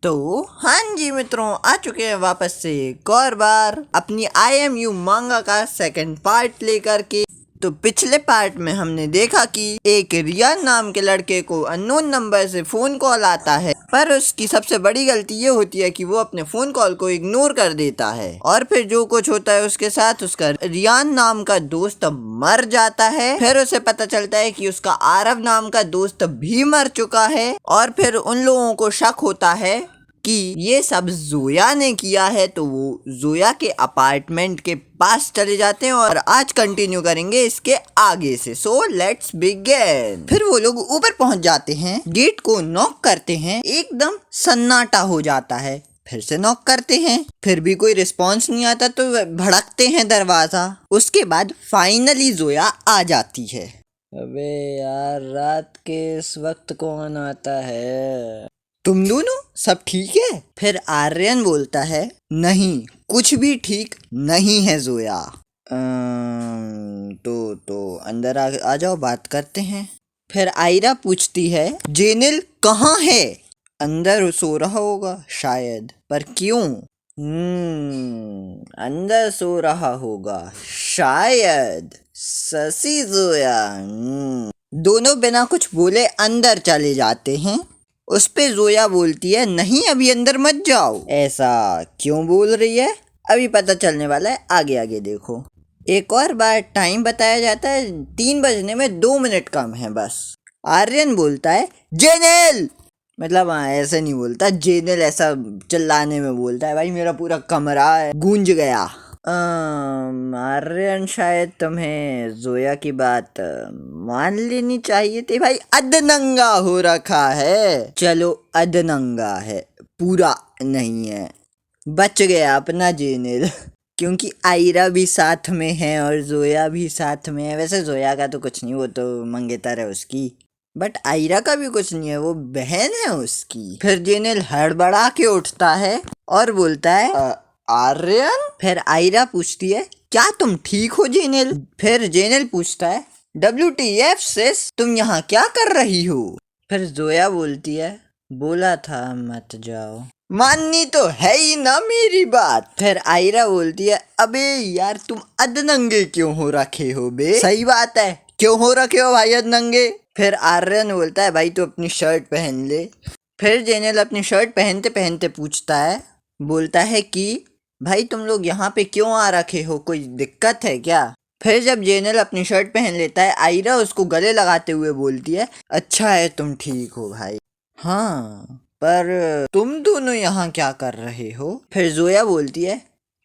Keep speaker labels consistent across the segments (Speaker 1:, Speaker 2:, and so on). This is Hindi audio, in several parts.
Speaker 1: तो हाँ जी मित्रों, आ चुके हैं वापस से एक और बार अपनी IMU मांगा का सेकंड पार्ट लेकर के। तो पिछले पार्ट में हमने देखा कि एक रियान नाम के लड़के को अननोन नंबर से फोन कॉल आता है, पर उसकी सबसे बड़ी गलती ये होती है कि वो अपने फोन कॉल को इग्नोर कर देता है। और फिर जो कुछ होता है उसके साथ, उसका रियान नाम का दोस्त मर जाता है। फिर उसे पता चलता है कि उसका आरव नाम का दोस्त भी मर चुका है। और फिर उन लोगों को शक होता है कि ये सब जोया ने किया है, तो वो जोया के अपार्टमेंट के पास चले जाते हैं और आज कंटिन्यू करेंगे इसके आगे से। So let's begin. फिर वो लोग ऊपर पहुंच जाते हैं, गेट को नॉक करते हैं, एकदम सन्नाटा हो जाता है। फिर से नॉक करते हैं, फिर भी कोई रिस्पॉन्स नहीं आता तो भड़कते हैं दरवाजा। उसके बाद फाइनली जोया आ जाती है।
Speaker 2: अबे यार, रात के इस वक्त कौन आता है?
Speaker 1: तुम दोनों सब ठीक है? फिर आर्यन बोलता है, नहीं कुछ भी ठीक नहीं है जोया।
Speaker 2: तो अंदर आ जाओ, बात करते हैं।
Speaker 1: फिर आयरा पूछती है, जेनिल कहाँ है?
Speaker 2: अंदर सो रहा होगा शायद,
Speaker 1: पर क्यों?
Speaker 2: अंदर सो रहा होगा शायद। ससी जोया।
Speaker 1: दोनों बिना कुछ बोले अंदर चले जाते हैं। उस पे जोया बोलती है, नहीं अभी अंदर मत जाओ।
Speaker 2: ऐसा क्यों बोल रही है?
Speaker 1: अभी पता चलने वाला है, आगे आगे देखो। एक और बार टाइम बताया जाता है, 3 बजने में 2 मिनट कम है बस। आर्यन बोलता है, जेनेल।
Speaker 2: मतलब ऐसे नहीं बोलता, जेनेल ऐसा चिल्लाने में बोलता है। भाई मेरा पूरा कमरा गूंज गया। आर्यन, शायद तुम्हें जोया की बात मान लेनी चाहिए थी। भाई अधनंगा हो रखा है।
Speaker 1: चलो अधनंगा है, पूरा नहीं है। बच गया अपना जेनेल क्योंकि आयरा भी साथ में है और जोया भी साथ में है। वैसे जोया का तो कुछ नहीं, वो तो मंगेतर है उसकी, बट आयरा का भी कुछ नहीं है, वो बहन है उसकी। फिर जेनेल हड़बड़ा के उठता है और बोलता है,
Speaker 2: आर्यन?
Speaker 1: फिर आयरा पूछती है, क्या तुम ठीक हो जेनेल? फिर जेनेल पूछता है, WTF सिस, तुम यहाँ क्या कर रही हो?
Speaker 2: फिर जोया बोलती है, बोला था मत जाओ।
Speaker 1: माननी तो है ही ना मेरी बात। फिर आयरा बोलती है, अबे यार तुम अधनंगे क्यों हो रखे हो बे?
Speaker 2: सही बात है, क्यों हो रखे हो भाई अधनंगे?
Speaker 1: फिर आर्यन बोलता है, भाई तू अपनी शर्ट पहन ले। फिर जेनेल अपनी शर्ट पहनते पहनते पूछता है, बोलता है कि भाई तुम लोग यहाँ पे क्यों आ रखे हो, कोई दिक्कत है क्या? फिर जब जेनेल अपनी शर्ट पहन लेता है, आयरा उसको गले लगाते हुए बोलती है, अच्छा है तुम ठीक हो भाई।
Speaker 2: हाँ, पर तुम दोनों यहाँ क्या कर रहे हो?
Speaker 1: फिर जोया बोलती है,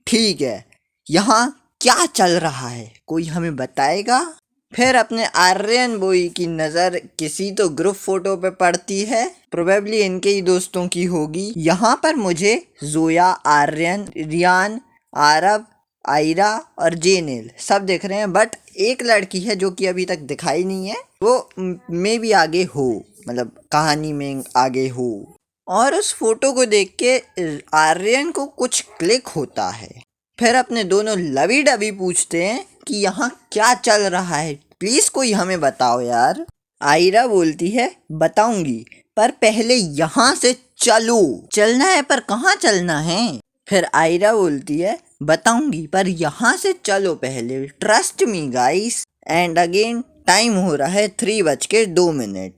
Speaker 1: ठीक है, यहाँ क्या चल रहा है कोई हमें बताएगा? फिर अपने आर्यन बॉय की नज़र किसी तो ग्रुप फोटो पे पड़ती है, प्रोबेबली इनके ही दोस्तों की होगी। यहाँ पर मुझे जोया, आर्यन, रियान, आरव, आयरा और जेनेल सब दिख रहे हैं, बट एक लड़की है जो कि अभी तक दिखाई नहीं है, वो मे भी आगे हो, मतलब कहानी में आगे हो। और उस फोटो को देख के आर्यन को कुछ क्लिक होता है। फिर अपने दोनों लवी डबी पूछते हैं कि यहाँ क्या चल रहा है, प्लीज कोई हमें बताओ यार। आयरा बोलती है, बताऊंगी, पर पहले यहाँ से चलो। चलना है पर कहाँ चलना है? फिर आयरा बोलती है, बताऊंगी पर यहाँ से चलो पहले, trust me guys. And again time हो रहा है 3:02।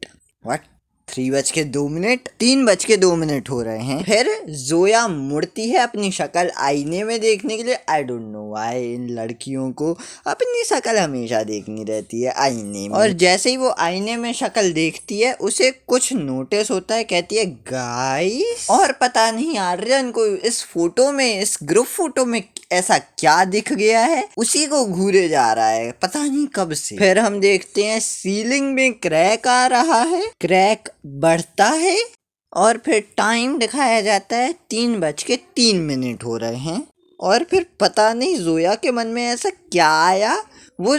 Speaker 1: व्हाट, 3:02? 3:02 हो रहे हैं। फिर जोया मुड़ती है अपनी शक्ल आईने में देखने के लिए। I don't know why in लड़कियों को अपनी शक्ल हमेशा देखनी रहती है आईने में। और जैसे ही वो आईने में शक्ल देखती है, उसे कुछ नोटिस होता है, कहती है गाइस। और पता नहीं आर्यन को इस फोटो में, इस ग्रुप फोटो में ऐसा क्या दिख गया है, उसी को घूरे जा रहा है पता नहीं कब से। फिर हम देखते हैं सीलिंग में क्रैक आ रहा है, क्रैक बढ़ता है और फिर टाइम दिखाया जाता है 3:03 हो रहे हैं। और फिर पता नहीं जोया के मन में ऐसा क्या आया, वो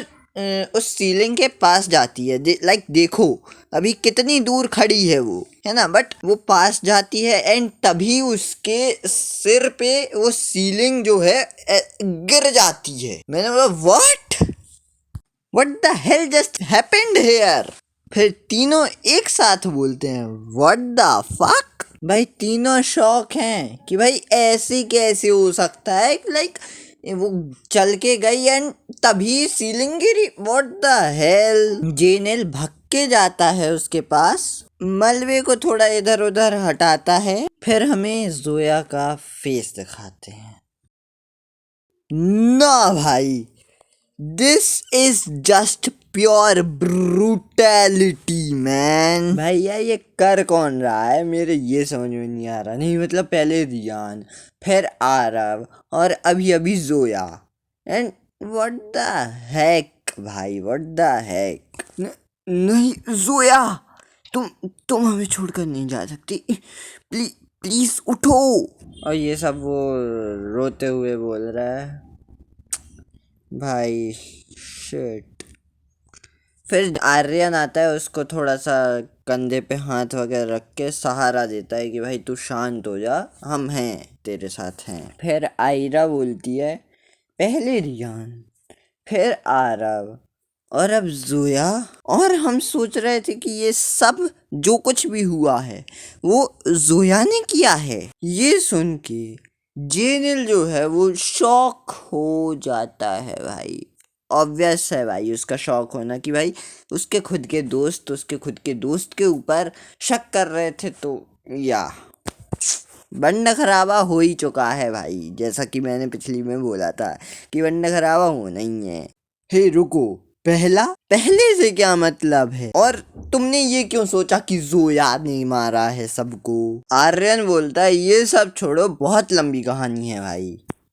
Speaker 1: उस सीलिंग के पास जाती है। लाइक देखो अभी कितनी दूर खड़ी है वो, है ना, बट वो पास जाती है एंड तभी उसके सिर पे वो सीलिंग जो है गिर जाती है। मैंने बोला what the hell just happened here. फिर तीनों एक साथ बोलते हैं, व्हाट द फक। भाई तीनों शौक हैं कि भाई ऐसे कैसे हो सकता है, लाइक वो चल के गई एंड तभी ceiling Giri, what the hell. General भग के जाता है उसके पास, मलबे को थोड़ा इधर उधर हटाता है, फिर हमें जोया का फेस दिखाते हैं। ना भाई, this is just pure brutality man. भैया ये कर कौन रहा है, मेरे ये समझ में नहीं आ रहा। नहीं मतलब पहले रियान, फिर आरव, और अभी अभी Zoya, and what the heck भाई, व्हाट द हेक। नहीं जोया, तुम हमें छोड़कर नहीं जा सकती, प्लीज प्लीज उठो। और ये सब वो रोते हुए बोल रहा है भाई, शिट। फिर आर्यन आता है, उसको थोड़ा सा कंधे पे हाथ वगैरह रख के सहारा देता है कि भाई तू शांत हो जा, हम हैं तेरे साथ हैं। फिर आयरा बोलती है पहले रियान, फिर आरव, और अब जोया। और हम सोच रहे थे कि ये सब जो कुछ भी हुआ है वो जोया ने किया है। ये सुन के जेनिल जो है वो शॉक हो जाता है भाई। ऑब्वियस है भाई उसका शौक होना कि भाई उसके खुद के दोस्त के ऊपर शक कर रहे थे, तो या बंदा खराबा हो ही चुका है भाई, जैसा कि मैंने पिछली में बोला था कि बंदा खराबा होना ही है। हे रुको, पहले से क्या मतलब है, और तुमने ये क्यों सोचा कि जोया ने मारा है सबको। आर्यन बोलता है ये सब छोड़ो, बहुत लंबी कहानी है भाई,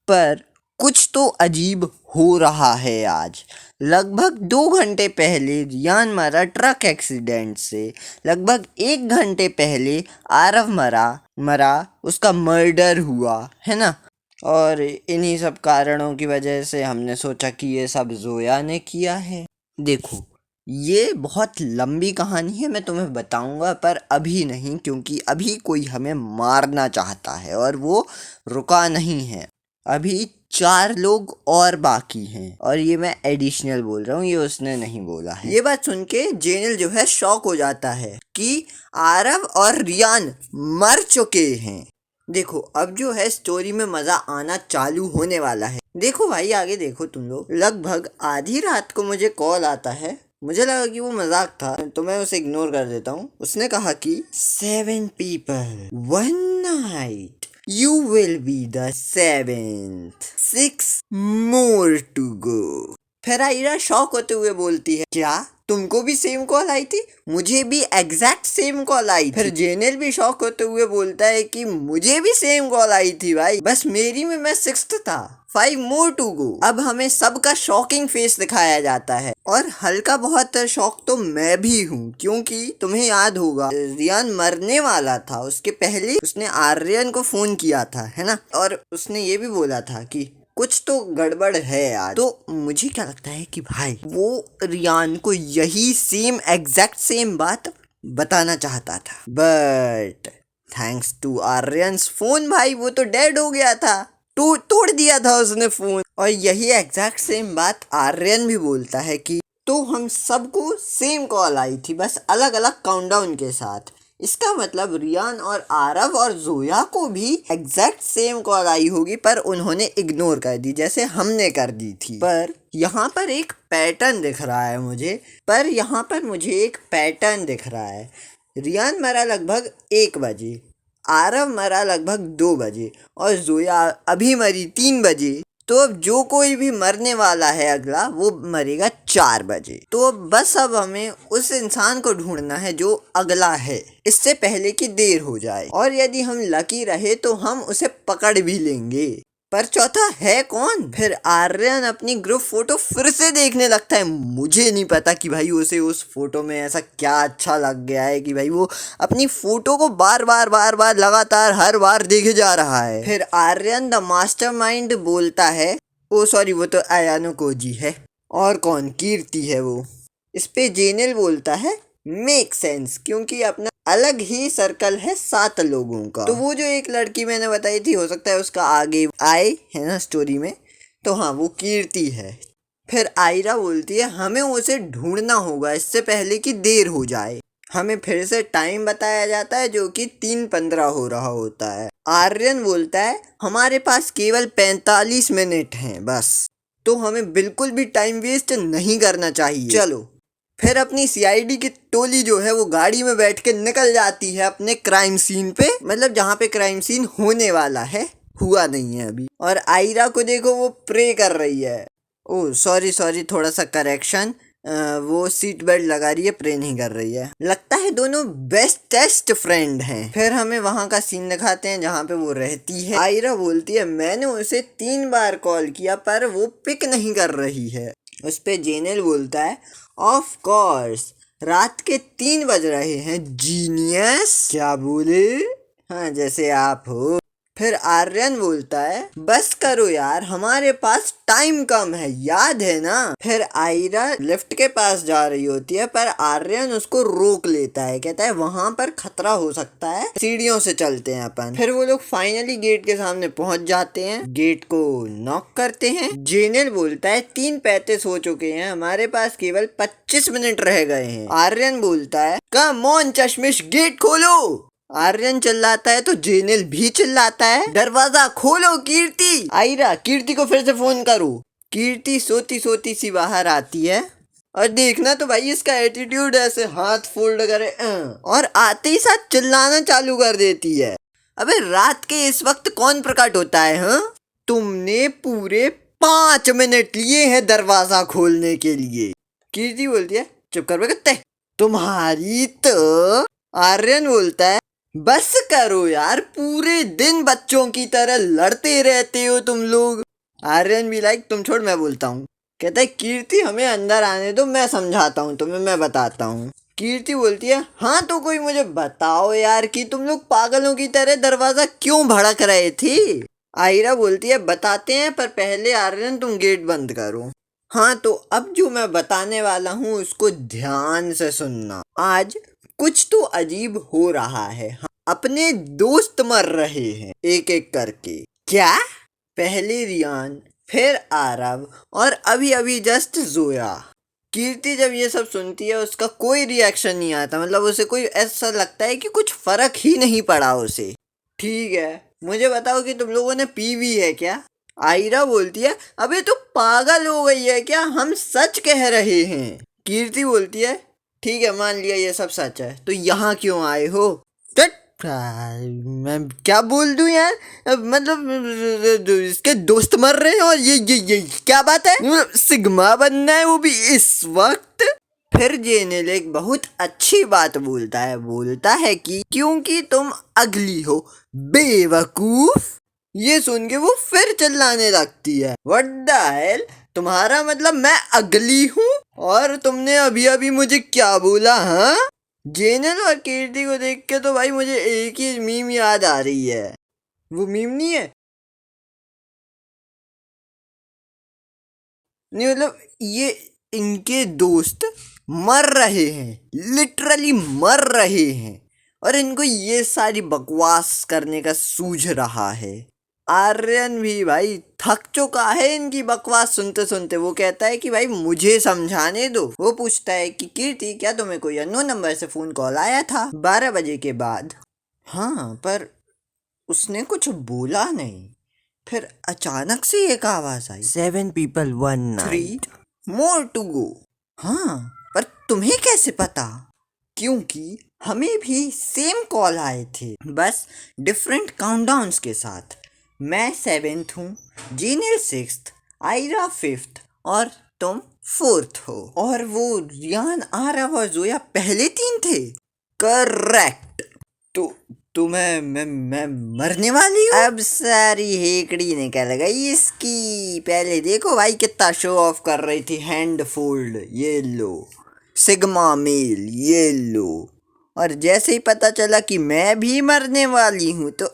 Speaker 1: पर कुछ तो अजीब हो रहा है आज। लगभग 2 घंटे पहले रियान मरा ट्रक एक्सीडेंट से, लगभग 1 घंटे पहले आरव मरा उसका मर्डर हुआ है ना, और इन्हीं सब कारणों की वजह से हमने सोचा कि ये सब जोया ने किया है। देखो ये बहुत लंबी कहानी है, मैं तुम्हें बताऊंगा, पर अभी नहीं, क्योंकि अभी कोई हमें मारना चाहता है और वो रुका नहीं है। अभी 4 लोग और बाकी हैं, और ये मैं एडिशनल बोल रहा हूँ, ये उसने नहीं बोला है। ये बात सुन के जेनिल जो है शॉक हो जाता है कि आरव और रियान मर चुके हैं। देखो अब जो है स्टोरी में मजा आना चालू होने वाला है। देखो भाई आगे देखो तुम लोग, लगभग आधी रात को मुझे कॉल आता है, मुझे लगा कि वो मजाक था तो मैं उसे इग्नोर कर देता हूँ। उसने कहा कि 7 people 1 night, you will be the 7th, 6 more to go। फिर आयरा शॉक होते हुए बोलती है क्या तुमको भी सेम कॉल आई थी? मुझे भी एग्जैक्ट सेम कॉल आई थी। फिर जेनिल भी शॉक होते हुए बोलता है कि मुझे भी सेम कॉल आई थी भाई, बस मेरी में मैं 6th था, 5 more to go। अब हमें सबका शॉकिंग फेस दिखाया जाता है, और हल्का बहुत शॉक तो मैं भी हूँ, क्योंकि तुम्हें याद होगा रियान मरने वाला था, उसके पहले उसने आर्यन को फोन किया था है ना, और उसने ये भी बोला था कि कुछ तो गड़बड़ है आज। तो मुझे क्या लगता है कि भाई वो रियान को यही एग्जैक्ट सेम बात बताना चाहता था, but thanks to Aryan's phone, भाई वो तो डेड हो गया था, तोड़ दिया था उसने फोन। और यही एग्जैक्ट सेम बात आर्यन भी बोलता है कि तो हम सबको सेम कॉल आई थी, बस अलग अलग काउंटडाउन के साथ। इसका मतलब रियान और आरव और जोया को भी एग्जैक्ट सेम कॉल आई होगी, पर उन्होंने इग्नोर कर दी जैसे हमने कर दी थी। पर यहाँ पर एक पैटर्न दिख रहा है मुझे, रियान मरा लगभग 1 बजे, आरव मरा लगभग 2 बजे, और जोया अभी मरी 3 बजे। तो अब जो कोई भी मरने वाला है अगला, वो मरेगा 4 बजे। तो बस अब हमें उस इंसान को ढूंढना है जो अगला है, इससे पहले कि देर हो जाए, और यदि हम लकी रहे तो हम उसे पकड़ भी लेंगे। पर चौथा है कौन? फिर आर्यन अपनी ग्रुप फोटो फिर से देखने लगता है। मुझे नहीं पता कि भाई उसे उस फोटो में ऐसा क्या अच्छा लग गया है कि भाई वो अपनी फोटो को बार बार लगातार हर बार देखे जा रहा है। फिर आर्यन द मास्टरमाइंड बोलता है, ओ सॉरी वो तो अयानो कोजी है, और कौन, कीर्ति है वो। इस पे जेनिल बोलता है मेक सेंस, क्योंकि अपना अलग ही सर्कल है 7 लोगों का। तो वो जो एक लड़की मैंने बताई थी, हो सकता है उसका आगे आए है ना स्टोरी में, तो हाँ वो कीर्ति है। फिर आयरा बोलती है हमें उसे ढूंढना होगा इससे पहले कि देर हो जाए। हमें फिर से टाइम बताया जाता है जो कि 3:15 हो रहा होता है। आर्यन बोलता है हमारे पास केवल 45 मिनट हैं बस, तो हमें बिल्कुल भी टाइम वेस्ट नहीं करना चाहिए, चलो। फिर अपनी सीआईडी की टोली जो है वो गाड़ी में बैठ के निकल जाती है अपने क्राइम सीन पे, मतलब जहाँ पे क्राइम सीन होने वाला है, हुआ नहीं है अभी। और आयरा को देखो वो प्रे कर रही है। ओह सॉरी सॉरी, थोड़ा सा करेक्शन, वो सीट बेल्ट लगा रही है, प्रे नहीं कर रही है। लगता है दोनों बेस्टेस्ट फ्रेंड हैं। फिर हमें वहां का सीन दिखाते हैं जहाँ पे वो रहती है। आयरा बोलती है मैंने उसे 3 बार कॉल किया पर वो पिक नहीं कर रही है। उस पे जेनेल बोलता है ऑफ कोर्स रात के 3 बज रहे हैं जीनियस। क्या बोले? हाँ जैसे आप हो। फिर आर्यन बोलता है बस करो यार हमारे पास टाइम कम है, याद है ना। फिर आयरा लिफ्ट के पास जा रही होती है पर आर्यन उसको रोक लेता है, कहता है वहां पर खतरा हो सकता है, सीढ़ियों से चलते हैं अपन। फिर वो लोग फाइनली गेट के सामने पहुंच जाते हैं, गेट को नॉक करते हैं। जेनेल बोलता है 3:35 हो चुके हैं, हमारे पास केवल 25 मिनट रह गए हैं। आर्यन बोलता है कम ऑन चश्मिश गेट खोलो। आर्यन चिल्लाता है तो जेनेल भी चिल्लाता है दरवाजा खोलो कीर्ति। आयरा कीर्ति को फिर से फोन करो। कीर्ति सोती सोती सी बाहर आती है और देखना तो भाई इसका एटीट्यूड ऐसे हाथ फोल्ड करे और आते ही साथ चिल्लाना चालू कर देती है। अबे रात के इस वक्त कौन प्रकट होता है? हाँ तुमने पूरे 5 मिनट लिए हैं दरवाजा खोलने के लिए। कीर्ति बोलती है चुप कर बे कुत्ते तुम्हारी तो। आर्यन बोलता है बस करो यार, पूरे दिन बच्चों की तरह लड़ते रहते हो तुम लोग। आर्यन भी लाइक तुम छोड़ मैं बोलता हूँ। कहता है कीर्ति हमें अंदर आने दो, मैं समझाता हूँ तुम्हें, मैं बताता हूँ। कीर्ति बोलती है हाँ तो कोई मुझे बताओ यार कि तुम लोग पागलों की तरह दरवाजा क्यों भड़क रहे थे। आयरा बोलती है बताते हैं पर पहले आर्यन तुम गेट बंद करो। हाँ तो अब जो मैं बताने वाला हूँ उसको ध्यान से सुनना। आज कुछ तो अजीब हो रहा है। अपने दोस्त मर रहे हैं एक एक करके। क्या? पहले रियान, फिर आरव और अभी अभी जस्ट जोया। कीर्ति जब ये सब सुनती है उसका कोई रिएक्शन नहीं आता, मतलब उसे कोई ऐसा लगता है कि कुछ फर्क ही नहीं पड़ा उसे। ठीक है मुझे बताओ कि तुम लोगों ने पी भी है क्या? आयरा बोलती है अबे तू पागल हो गई है क्या, हम सच कह रहे हैं। कीर्ति बोलती है ठीक है मान लिया ये सब सच है, तो यहाँ क्यों आए हो? मैं क्या बोल दूं यार, मतलब इसके दोस्त मर रहे हैं और ये क्या बात है, सिग्मा बनना है वो भी इस वक्त। फिर जेनेल एक बहुत अच्छी बात बोलता है कि क्योंकि तुम अगली हो बेवकूफ। ये सुन के वो फिर चिल्लाने लगती है व्हाट द हेल, तुम्हारा मतलब मैं अगली हूँ? और तुमने अभी अभी मुझे क्या बोला? हाँ जेनल और कीर्ति को देख के तो भाई मुझे एक ही मीम याद आ रही है। वो मीम नहीं है, नहीं मतलब ये इनके दोस्त मर रहे हैं, लिटरली मर रहे हैं और इनको ये सारी बकवास करने का सूझ रहा है। आर्यन भी भाई थक चुका है इनकी बकवास सुनते सुनते। वो कहता है कि भाई मुझे समझाने दो। वो पूछता है कि कीर्ति क्या तुम्हें कोई अननोन नंबर से फोन कॉल आया था 12 बजे के बाद? हाँ पर उसने कुछ बोला नहीं। फिर अचानक से एक आवाज आई 7 people 1 night 3 more to go। हाँ पर तुम्हें कैसे पता? क्योंकि हमें भी सेम कॉल आए थे, बस डिफरेंट काउंटडाउन्स के साथ। मैं 7th हूँ, जीनियल 6th, आयरा 5th और तुम 4th हो। और वो रियान, आरव और जोया पहले 3 थे। करेक्ट। तो मैं मरने वाली हूँ? अब सारी हेकड़ी निकल गई इसकी। पहले देखो भाई कितना शो ऑफ कर रही थी, हैंड फोल्ड ये लो, सिग्मा मेल ये लो, और जैसे ही पता चला कि मैं भी मरने वाली हूँ तो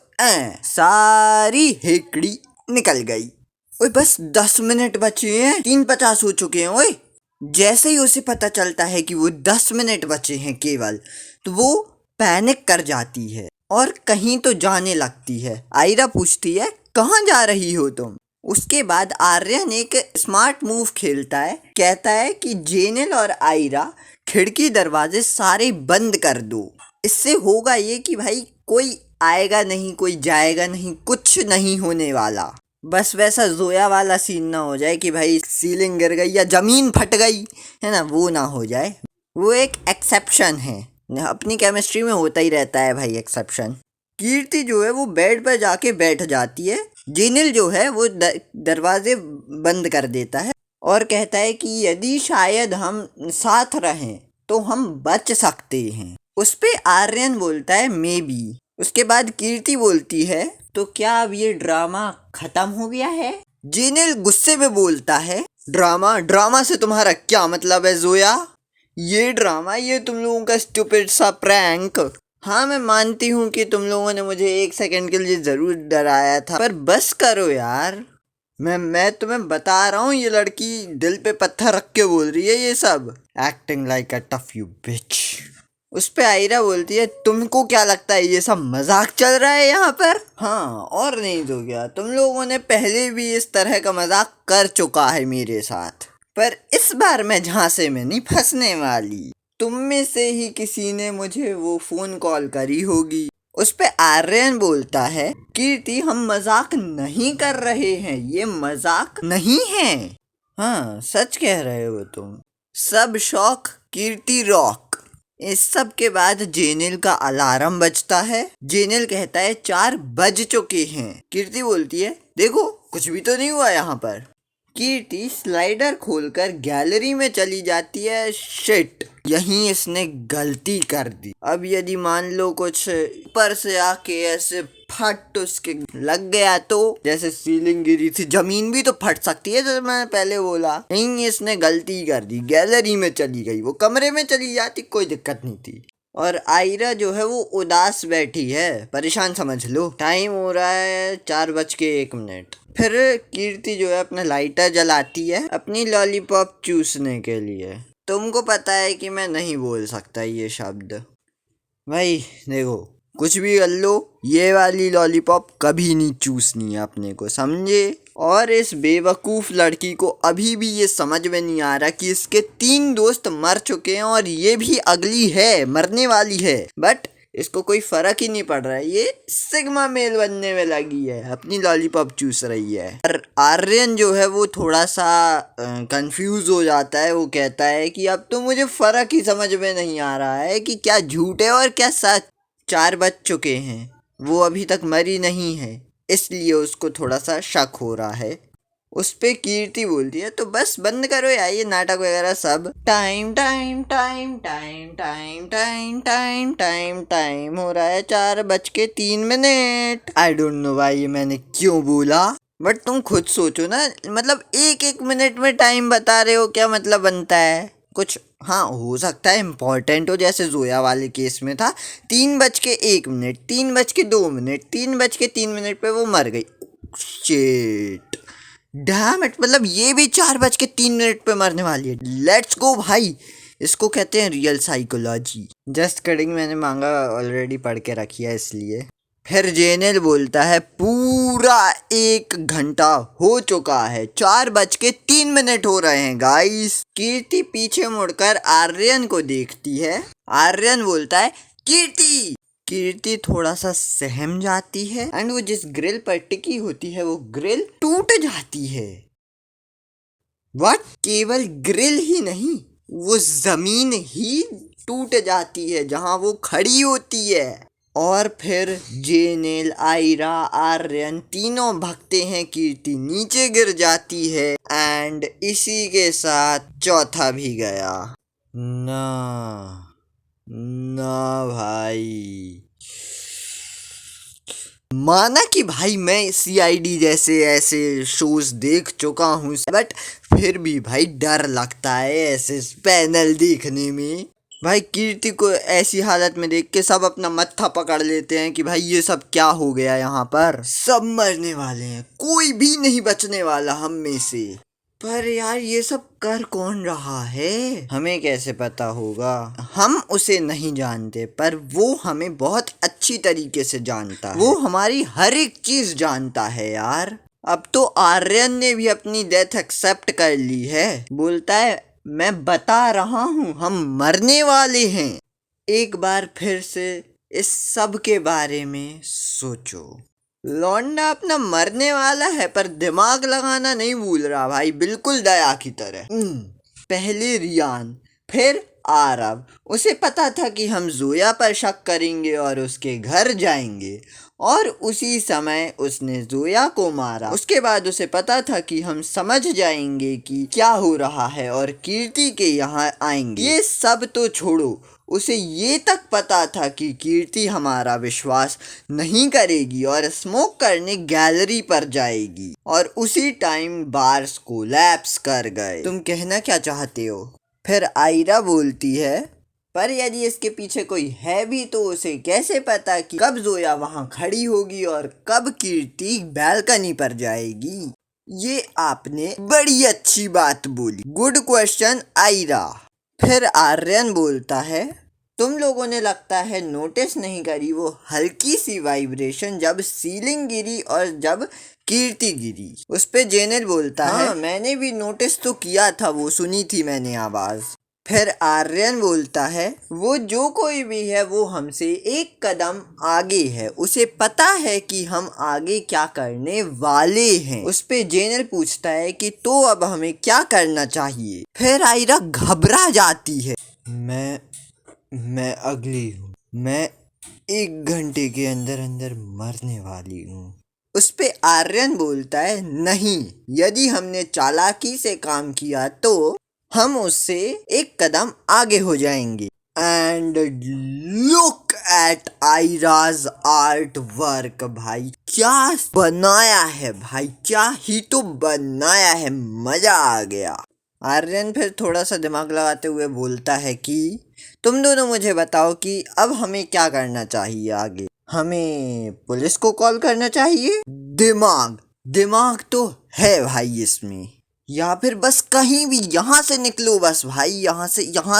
Speaker 1: सारी हेकड़ी निकल गई। ओए बस 10 मिनट बचे हैं, 3:50 हो चुके हैं। ओए जैसे ही उसे पता चलता है कि वो 10 मिनट बचे हैं केवल, तो वो पैनिक कर जाती है और कहीं तो जाने लगती है। आयरा पूछती है कहाँ जा रही हो तुम? उसके बाद आर्यन एक स्मार्ट मूव खेलता है, कहता है कि जेनेल और आयरा खिड़की दरवाजे सारे बंद कर दो। इससे होगा ये कि भाई कोई आएगा नहीं, कोई जाएगा नहीं, कुछ नहीं होने वाला। बस वैसा जोया वाला सीन ना हो जाए कि भाई सीलिंग गिर गई या जमीन फट गई, है ना, वो ना हो जाए। वो एक एक्सेप्शन है, अपनी केमिस्ट्री में होता ही रहता है भाई एक्सेप्शन। कीर्ति जो है वो बेड पर जाके बैठ जाती है। जेनिल जो है वो दरवाजे बंद कर देता है और कहता है कि यदि शायद हम साथ रहें तो हम बच सकते हैं। उस पे आर्यन बोलता है मे बी। उसके बाद कीर्ति बोलती है तो क्या अब ये ड्रामा खत्म हो गया है? जेनिल गुस्से में बोलता है ड्रामा? ड्रामा से तुम्हारा क्या मतलब है जोया? ये ड्रामा, ये तुम लोगों का स्टूपिड सा प्रैंक। हाँ मैं मानती हूँ कि तुम लोगों ने मुझे एक सेकंड के लिए जरूर डराया था, पर बस करो यार। मैं तुम्हें बता रहा हूँ, ये लड़की दिल पे पत्थर रख के बोल रही है ये सब। Acting like a tough you बिच। उस पे आयरा बोलती है तुमको क्या लगता है ये सब मजाक चल रहा है यहाँ पर? हाँ और नहीं तो क्या, तुम लोगों ने पहले भी इस तरह का मजाक कर चुका है मेरे साथ, पर इस बार मैं झांसे में नहीं फंसने वाली। तुम में से ही किसी ने मुझे वो फोन कॉल करी होगी। उस पे आर्यन बोलता है कीर्ति हम मजाक नहीं कर रहे हैं, ये मजाक नहीं है। हाँ सच कह रहे हो तुम। सब शौक कीर्ति रॉक। इस सब के बाद जेनिल का अलार्म बजता है। जेनिल कहता है 4 बज चुके हैं। कीर्ति बोलती है देखो कुछ भी तो नहीं हुआ यहाँ पर। कीर्ति स्लाइडर खोलकर गैलरी में चली जाती है। शिट, यहीं इसने गलती कर दी। अब यदि मान लो कुछ ऊपर से आके ऐसे फट उसके लग गया तो, जैसे सीलिंग गिरी थी, जमीन भी तो फट सकती है जैसे मैंने पहले बोला। यहीं इसने गलती कर दी, गैलरी में चली गई, वो कमरे में चली जाती कोई दिक्कत नहीं थी। और आयरा जो है वो उदास बैठी है, परेशान समझ लो। टाइम हो रहा है 4:01। फिर कीर्ति जो है अपना लाइटर जलाती है अपनी लॉलीपॉप चूसने के लिए। तुमको पता है कि मैं नहीं बोल सकता ये शब्द। भाई देखो कुछ भी कर लो, ये वाली लॉलीपॉप कभी नहीं चूसनी है अपने को, समझे? और इस बेवकूफ लड़की को अभी भी ये समझ में नहीं आ रहा कि इसके 3 दोस्त मर चुके हैं और ये भी अगली है, मरने वाली है, बट इसको कोई फर्क ही नहीं पड़ रहा है। ये सिग्मा मेल बनने में लगी है, अपनी लॉलीपॉप चूस रही है। और आर्यन जो है वो थोड़ा सा कंफ्यूज हो जाता है। वो कहता है कि अब तो मुझे फर्क ही समझ में नहीं आ रहा है कि क्या झूठ है और क्या सच। 4 बज चुके हैं, वो अभी तक मरी नहीं है, इसलिए उसको थोड़ा सा शक हो रहा है। उस पे कीर्ति बोलती है तो बस बंद करो यार ये नाटक वगैरह सब। Time time time time time time time time time हो रहा है 4:03। आई डोंट नो भाई ये मैंने क्यों बोला, बट तुम खुद सोचो ना, मतलब 1-1 मिनट में टाइम बता रहे हो, क्या मतलब बनता है कुछ? हाँ हो सकता है इम्पोर्टेंट हो, जैसे जोया वाले केस में था 3:01, 3:02, 3:03 पे वो मर गई। शिट डैम इट, मतलब ये भी 4:03 पे मरने वाली है। लेट्स गो भाई, इसको कहते हैं रियल साइकोलॉजी। जस्ट किडिंग, मैंने मांगा ऑलरेडी पढ़ के रखी है इसलिए। फिर जेनिल बोलता है पूरा 1 घंटा हो चुका है, 4:03 हो रहे हैं गाइस। कीर्ति पीछे मुड़कर आर्यन को देखती है। आर्यन बोलता है कीर्ति। कीर्ति थोड़ा सा सहम जाती है एंड वो जिस ग्रिल पर टिकी होती है वो ग्रिल टूट जाती है। व्हाट? केवल ग्रिल ही नहीं, वो जमीन ही टूट जाती है जहां वो खड़ी होती है। और फिर जेनिल, आयरा, आर्यन तीनों भागते हैं, कीर्ति नीचे गिर जाती है एंड इसी के साथ चौथा भी गया। ना ना भाई, माना कि भाई मैं सीआईडी जैसे ऐसे शोज देख चुका हूँ, बट फिर भी भाई डर लगता है ऐसे पैनल देखने में। भाई कीर्ति को ऐसी हालत में देख के सब अपना मत्था पकड़ लेते हैं कि भाई ये सब क्या हो गया यहाँ पर, सब मरने वाले हैं, कोई भी नहीं बचने वाला हम में से। पर यार ये सब कर कौन रहा है, हमें कैसे पता होगा? हम उसे नहीं जानते, पर वो हमें बहुत अच्छी तरीके से जानता है। वो हमारी हर एक चीज जानता है यार। अब तो आर्यन ने भी अपनी डेथ एक्सेप्ट कर ली है। बोलता है मैं बता रहा हूँ, हम मरने वाले हैं। एक बार फिर से इस सब के बारे में सोचो। लौंडा अपना मरने वाला है पर दिमाग लगाना नहीं भूल रहा भाई, बिल्कुल दया की तरह। पहले रियान, फिर आरव। उसे पता था कि हम जोया पर शक करेंगे और उसके घर जाएंगे, और उसी समय उसने जोया को मारा। उसके बाद उसे पता था कि हम समझ जाएंगे कि क्या हो रहा है और कीर्ति के यहाँ आएंगे। ये सब तो छोड़ो, उसे ये तक पता था कि कीर्ति हमारा विश्वास नहीं करेगी और स्मोक करने गैलरी पर जाएगी, और उसी टाइम बार्स कोलैप्स कर गए। तुम कहना क्या चाहते हो? फिर आयरा बोलती है, पर यदि इसके पीछे कोई है भी तो उसे कैसे पता कि कब जोया वहां खड़ी होगी और कब कीर्ति बालकनी पर जाएगी? ये आपने बड़ी अच्छी बात बोली। Good question Aira. फिर आर्यन बोलता है, तुम लोगों ने लगता है नोटिस नहीं करी वो हल्की सी वाइब्रेशन जब सीलिंग गिरी और जब कीर्ति गिरी। उस पे जेनेल बोलता है, मैंने भी नोटिस तो किया था, वो सुनी थी मैंने आवाज। फिर आर्यन बोलता है, वो जो कोई भी है वो हमसे एक कदम आगे है, उसे पता है कि हम आगे क्या करने वाले हैं। उस पे जेनल पूछता है कि तो अब हमें क्या करना चाहिए। फिर आयरा घबरा जाती है, मैं अगली हूँ, मैं 1 घंटे के अंदर अंदर मरने वाली हूँ। उस पे आर्यन बोलता है, नहीं, यदि हमने चालाकी से काम किया तो हम उससे एक कदम आगे हो जाएंगे। And look at Ayraj art work. भाई क्या बनाया है भाई, क्या ही तो बनाया है, मजा आ गया। आर्यन फिर थोड़ा सा दिमाग लगाते हुए बोलता है कि तुम दोनों मुझे बताओ कि अब हमें क्या करना चाहिए आगे। हमें पुलिस को कॉल करना चाहिए? दिमाग तो है भाई इसमें, या फिर बस कहीं भी यहाँ से निकलो, बस भाई यहाँ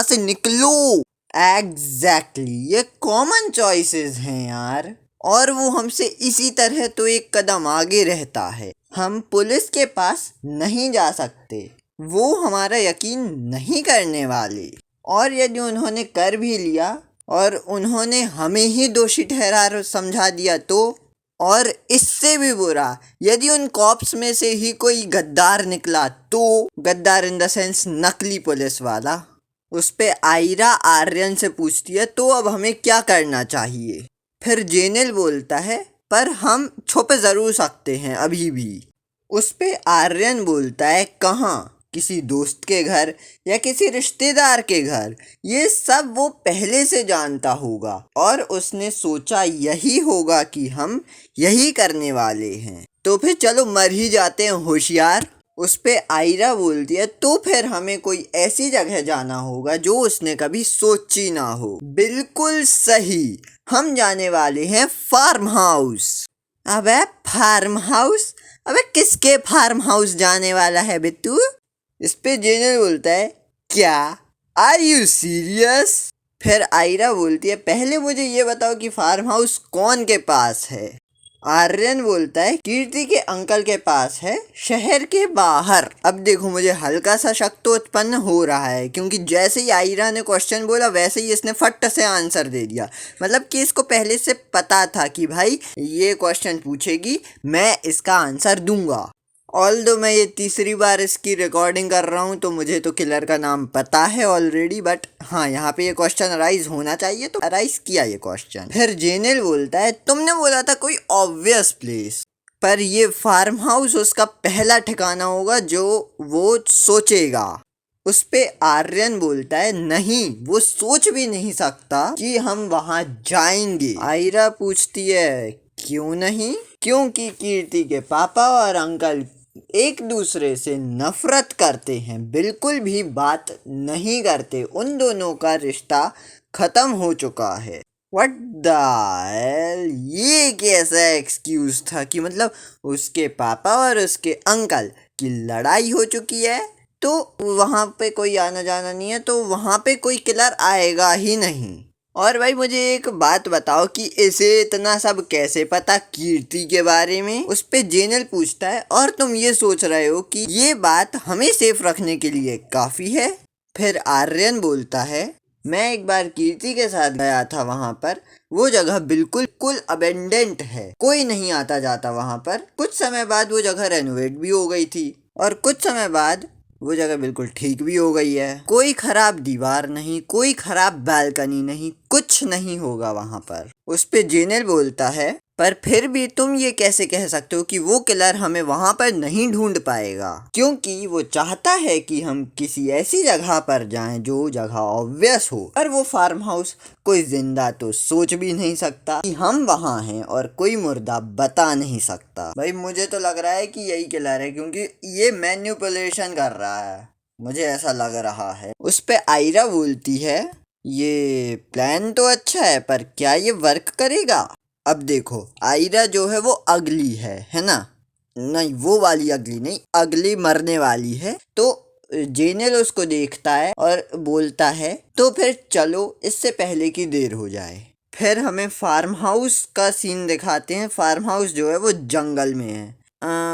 Speaker 1: से निकलो। एग्जैक्टली, ये कॉमन चॉइसेस हैं यार, और वो हमसे इसी तरह तो एक कदम आगे रहता है। हम पुलिस के पास नहीं जा सकते, वो हमारा यकीन नहीं करने वाले, और यदि उन्होंने कर भी लिया और उन्होंने हमें ही दोषी ठहरा समझा दिया तो, और इससे भी बुरा यदि उन कॉप्स में से ही कोई गद्दार निकला तो, गद्दार इन द सेंस नकली पुलिस वाला। उस पे आयरा आर्यन से पूछती है, तो अब हमें क्या करना चाहिए? फिर जेनेल बोलता है, पर हम छुप जरूर सकते हैं अभी भी। उस पे आर्यन बोलता है, कहाँ? किसी दोस्त के घर या किसी रिश्तेदार के घर? ये सब वो पहले से जानता होगा और उसने सोचा यही होगा कि हम यही करने वाले हैं, तो फिर चलो मर ही जाते हैं होशियार। उस पे आयरा बोलती है, तो फिर हमें कोई ऐसी जगह जाना होगा जो उसने कभी सोची ना हो। बिल्कुल सही, हम जाने वाले हैं फार्म हाउस। अबे फार्म हाउस? अबे किसके फार्म हाउस जाने वाला है बिट्टू? इस पे जेनल बोलता है, क्या? Are you serious? फिर आयरा बोलती है, पहले मुझे ये बताओ कि फार्म हाउस कौन के पास है? आर्यन बोलता है, कीर्ति के अंकल के पास है, शहर के बाहर। अब देखो, मुझे हल्का सा शक तो उत्पन्न हो रहा है, क्योंकि जैसे ही आयरा ने क्वेश्चन बोला वैसे ही इसने फट से आंसर दे दिया। मतलब कि इसको पहले से पता था कि भाई ये क्वेश्चन पूछेगी, मैं इसका आंसर दूंगा। ऑल्दो मैं ये तीसरी बार इसकी रिकॉर्डिंग कर रहा हूँ तो मुझे तो किलर का नाम पता है ऑलरेडी, बट हाँ, यहाँ पे ये क्वेश्चन अराइज होना चाहिए तो अराइज किया ये क्वेश्चन। फिर जेनेल बोलता है, तुमने बोला था कोई ऑब्वियस प्लेस, पर ये फार्म हाउस उसका पहला ठिकाना होगा जो वो सोचेगा। उस पे आर्यन बोलता है, नहीं, वो सोच भी नहीं सकता कि हम वहां जाएंगे। आयरा पूछती है, क्यों नहीं? क्योंकि कीर्ति के पापा और अंकल एक दूसरे से नफरत करते हैं, बिल्कुल भी बात नहीं करते, उन दोनों का रिश्ता खत्म हो चुका है। व्हाट द हेल, ये कैसा एक्सक्यूज था कि मतलब उसके पापा और उसके अंकल की लड़ाई हो चुकी है तो वहाँ पे कोई आना जाना नहीं है, तो वहाँ पे कोई किलर आएगा ही नहीं। और भाई मुझे एक बात बताओ कि इसे इतना सब कैसे पता कीर्ति के बारे में? उस पे जेनल पूछता है, और तुम ये सोच रहे हो कि ये बात हमें सेफ रखने के लिए काफी है? फिर आर्यन बोलता है, मैं एक बार कीर्ति के साथ गया था वहां पर। वो जगह बिल्कुल अबेंडेंट है, कोई नहीं आता जाता वहां पर। कुछ समय बाद वो जगह रेनोवेट भी हो गई थी और कुछ समय बाद वो जगह बिल्कुल ठीक भी हो गई है। कोई खराब दीवार नहीं, कोई खराब बालकनी नहीं, कुछ नहीं होगा वहां पर। उस पे जेनेल बोलता है, पर फिर भी तुम ये कैसे कह सकते हो कि वो किलर हमें वहां पर नहीं ढूंढ पाएगा? क्योंकि वो चाहता है कि हम किसी ऐसी जगह पर जाएं जो जगह ऑब्वियस हो। पर वो फार्म हाउस कोई जिंदा तो सोच भी नहीं सकता कि हम वहां हैं और कोई मुर्दा बता नहीं सकता। भाई मुझे तो लग रहा है कि यही किलर है, क्योंकि ये मैन्युपुलेशन कर रहा है, मुझे ऐसा लग रहा है। उस पे आयरा बोलती है, ये प्लान तो अच्छा है पर क्या ये वर्क करेगा? अब देखो, आयरा जो है वो अगली है ना? नहीं, वो वाली अगली नहीं, अगली मरने वाली है। तो जेनेल उसको देखता है और बोलता है, तो फिर चलो इससे पहले कि देर हो जाए। फिर हमें फार्म हाउस का सीन दिखाते हैं। फार्म हाउस जो है वो जंगल में है।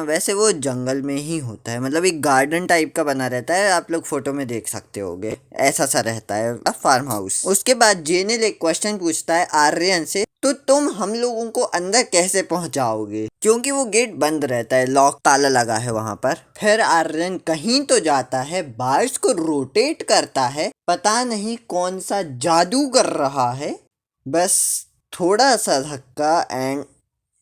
Speaker 1: वैसे वो जंगल में ही होता है, मतलब एक गार्डन टाइप का बना रहता है, आप लोग फोटो में देख सकते होगे, ऐसा सा रहता है फार्म हाउस। उसके बाद जेनेल एक क्वेश्चन पूछता है आर्यन से, तो तुम हम लोगों को अंदर कैसे पहुंचाओगे? क्योंकि वो गेट बंद रहता है, लॉक ताला लगा है वहां पर। फिर आर्यन कहीं तो जाता है, बार्स को रोटेट करता है, पता नहीं कौन सा जादू कर रहा है। बस थोड़ा सा धक्का एंड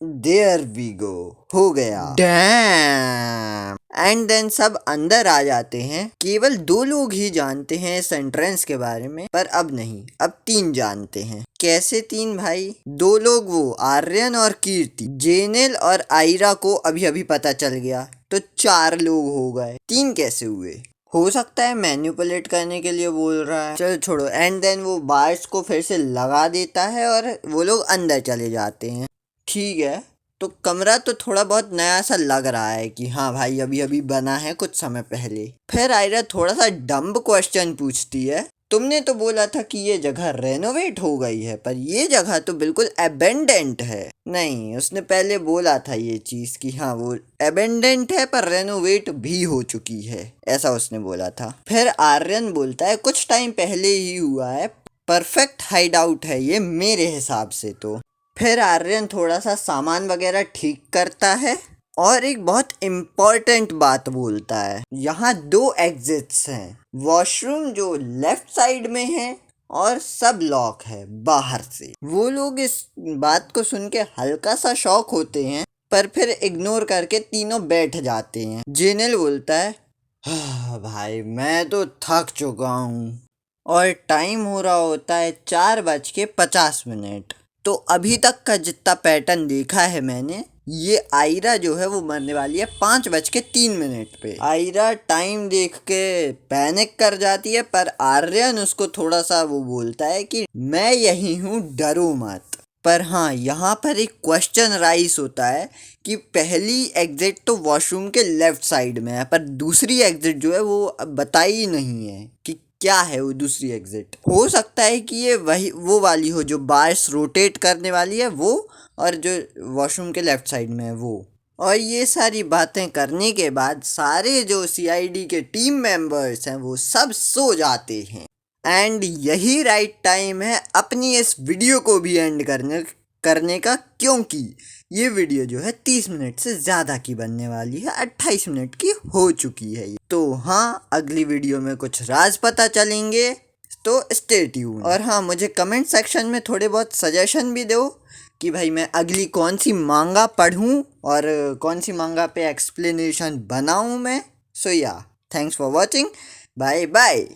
Speaker 1: देयर वी गो, हो गया। डैम! एंड देन सब अंदर आ जाते हैं। केवल 2 लोग ही जानते हैं इस एंट्रेंस के बारे में, पर अब नहीं, अब 3 जानते हैं। कैसे 3 भाई? 2 लोग, वो आर्यन और कीर्ति। जेनेल और आयरा को अभी अभी पता चल गया, तो 4 लोग हो गए। 3 कैसे हुए? हो सकता है मैन्युपुलेट करने के लिए बोल रहा है, चलो छोड़ो। एंड देन वो बार्स को फिर से लगा देता है और वो लोग अंदर चले जाते हैं। ठीक है, तो कमरा तो थोड़ा बहुत नया सा लग रहा है कि हाँ भाई अभी अभी बना है कुछ समय पहले। फिर आयरा थोड़ा सा डम्ब क्वेश्चन पूछती है, तुमने तो बोला था कि ये जगह रेनोवेट हो गई है, पर ये जगह तो बिल्कुल एबेंडेंट है। नहीं, उसने पहले बोला था ये चीज कि हाँ वो एबेंडेंट है पर रेनोवेट भी हो चुकी है, ऐसा उसने बोला था। फिर आर्यन बोलता है, कुछ टाइम पहले ही हुआ है, परफेक्ट हाइड आउट है ये मेरे हिसाब से तो। फिर आर्यन थोड़ा सा सामान वगैरह ठीक करता है और एक बहुत इम्पोर्टेंट बात बोलता है, यहाँ 2 एग्जिट्स हैं, वॉशरूम जो लेफ्ट साइड में है और सब लॉक है बाहर से। वो लोग इस बात को सुन के हल्का सा शॉक होते हैं, पर फिर इग्नोर करके तीनों बैठ जाते हैं। जेनेल बोलता है, भाई मैं तो थक चुका हूँ। और टाइम हो रहा होता है 4:50। तो अभी तक का जितना पैटर्न देखा है मैंने, ये आयरा जो है वो मरने वाली है 5:03 पे। आयरा टाइम देख के पैनिक कर जाती है, पर आर्यन उसको थोड़ा सा वो बोलता है कि मैं यही हूँ, डरो मत। पर हाँ, यहाँ पर एक क्वेश्चन राइज होता है कि पहली एग्जिट तो वॉशरूम के लेफ्ट साइड में है, पर दूसरी एग्जिट जो है वो बताई नहीं है कि क्या है वो दूसरी एग्जिट। हो सकता है कि ये वही वो वाली हो जो बार्स रोटेट करने वाली है वो, और जो वॉशरूम के लेफ्ट साइड में है वो। और ये सारी बातें करने के बाद सारे जो सीआईडी के टीम मेंबर्स हैं वो सब सो जाते हैं। एंड यही राइट टाइम है अपनी इस वीडियो को भी एंड करने का, क्योंकि ये वीडियो जो है 30 मिनट से ज़्यादा की बनने वाली है, 28 मिनट की हो चुकी है। तो हाँ, अगली वीडियो में कुछ राज पता चलेंगे, तो स्टे ट्यून। और हाँ, मुझे कमेंट सेक्शन में थोड़े बहुत सजेशन भी दो कि भाई मैं अगली कौन सी मांगा पढ़ूं और कौन सी मांगा पे एक्सप्लेनेशन बनाऊं मैं। So yeah, thanks for watching, bye bye.